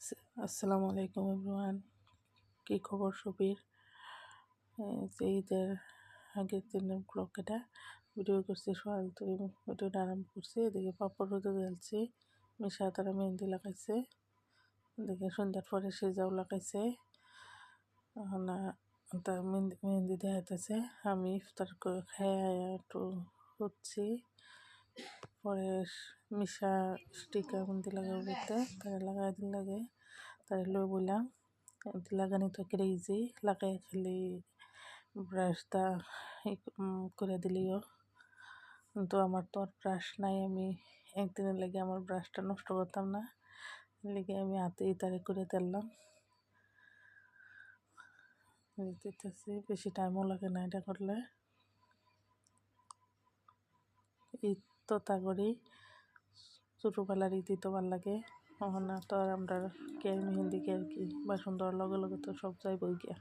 আসসালামু আলাইকুম এভরিওয়ান। কী খবর সবির? যে ঈদের আগের দিনের ব্লগ এটা ভিডিও করছি, সকাল থেকে ভিডিওটা আরম্ভ করছি। এদিকে পাপড় রোদে জ্বালছি, মিশা তারা মেহেন্দি লাগাইছে, এদিকে সন্ধ্যার পরে সেজাও লাগাইছে। না, তার মেহেন্দি দেখাইতেছে। আমি ইফতার করে খেয়ে একটু হচ্ছি, পরে মিশা স্টিকার মেহেন্দি লাগাবো বলতে তারা লাগাই দিন লাগে, তাই লই বললাম লাগানি তো ক্রেজি লাগাই খালি ব্রাশটা করে দিলিও, কিন্তু আমার তো আর ব্রাশ নাই। আমি একদিনের লেগে আমার ব্রাশটা নষ্ট করতাম না, লেগে আমি হাতেই তারে করে দিলাম। দিতেছি, বেশি টাইমও লাগে না এটা করলে। ঈদ তো তা করি, ছোটোবেলার ঈদই তো ভাল লাগে। এখন তো আর আমরা কে মেহেন্দি কে আর কি বাসন দেওয়ার লগে লগে তো সব যাইবই গিয়া,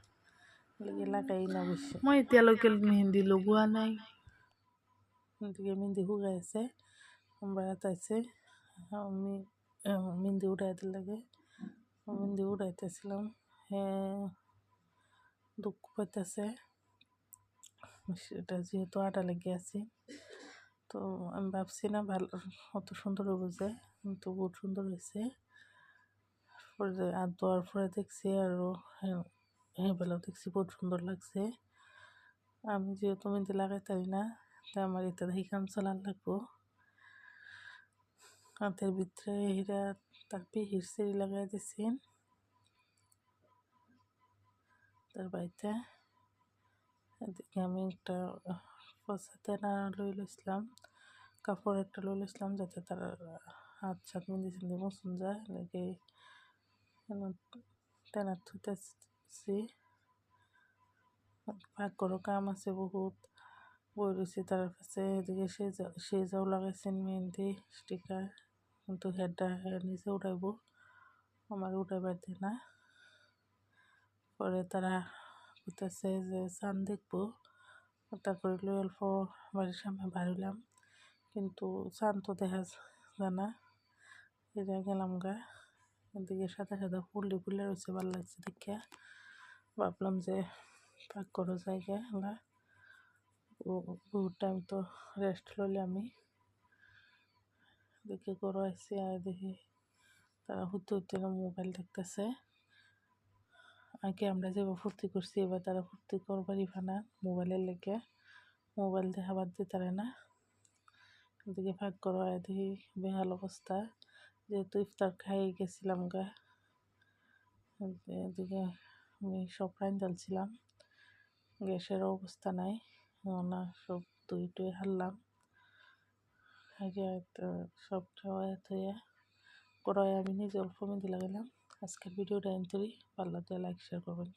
লেগে লাগাই না বেশি। মই এতিয়ালৈকে মেহেন্দি লগোৱা নাই। এদিকে মেহেন্দি শুকাই আছে, বারাত আছে, আমি মেহেন্দি উঠাই দিল লাগে, মেহেন্দি উঠাইতেছিলাম। হ্যাঁ, দুঃখ পাইতেছে, সেটা যেহেতু আটা লেগে আছে, তো আমি ভাবছি না ভালো অত সুন্দর বুঝে, কিন্তু বহুত সুন্দর হয়েছে। পরে আর দেওয়ার পরে দেখছি আরও হ্যাঁ বেলাও দেখছি বহুত সুন্দর লাগছে। আমি যেহেতু মেহেন্দি লাগাইতারি না, তাই আমার এটা দেখি কাম চালান লাগবো। হাতের ভিতরে হীরা তার পিহির সিঁড়ি লাগাই দিছি তার বাড়িতে। এদিকে আমি একটা পচাতে না লই লইছিলাম, কাপড় একটা লই লইছিলাম যাতে তার হাত সাত মেহেন্দি সেন্দি মচন যায়, লেগে টেনার থুইতেছি। ভাগ করো কাম আছে বহুত, বই রয়েছি তার কাছে। এদিকে সেজাও লাগাইছেন মেহেন্দি স্টিকার, কিন্তু হেডটা নিচে উঠাইব, আমার উঠাইবার দিয়ে না। পরে তারা বলতেছে যে চান দেখবো, তারপরে লই অল্প বাড়ির সামনে বাড়িলাম, কিন্তু চান তো দেখা যায় না। এটা গেলাম গা, এদিকে সাদা সাদা ফুলে ফুলে রয়েছে, ভালো লাগছে দেখে। ভাবলাম যে পাক করো জায়গা আমরা বহুত টাইম তো রেস্ট লইলে আমি দেখে করো আসছি। আর দেখি তারা হতে হতে মোবাইল দেখতেছে। আগে আমরা যেভাবে ফুর্তি করছি, এবার তারা ফুর্তি করবারই ফানা মোবাইলের লেগে, মোবাইল দেখাবার দিতে না। এদিকে ভাগ করো, দেখি বেহাল অবস্থা, যেহেতু ইফতার খাই গেছিলাম গা। এদিকে আমি সব রাইন ডালছিলাম, গ্যাসের অবস্থা নাই না, সব দুই টুই হারলাম। আগে সব খাওয়াই থইয়া কড়াই আমি নিজে অল্প মেহেন্দি লাগাইলাম। আজকের ভিডিওটা এনতরি, ভালো লাগলে লাইক শেয়ার করবেন।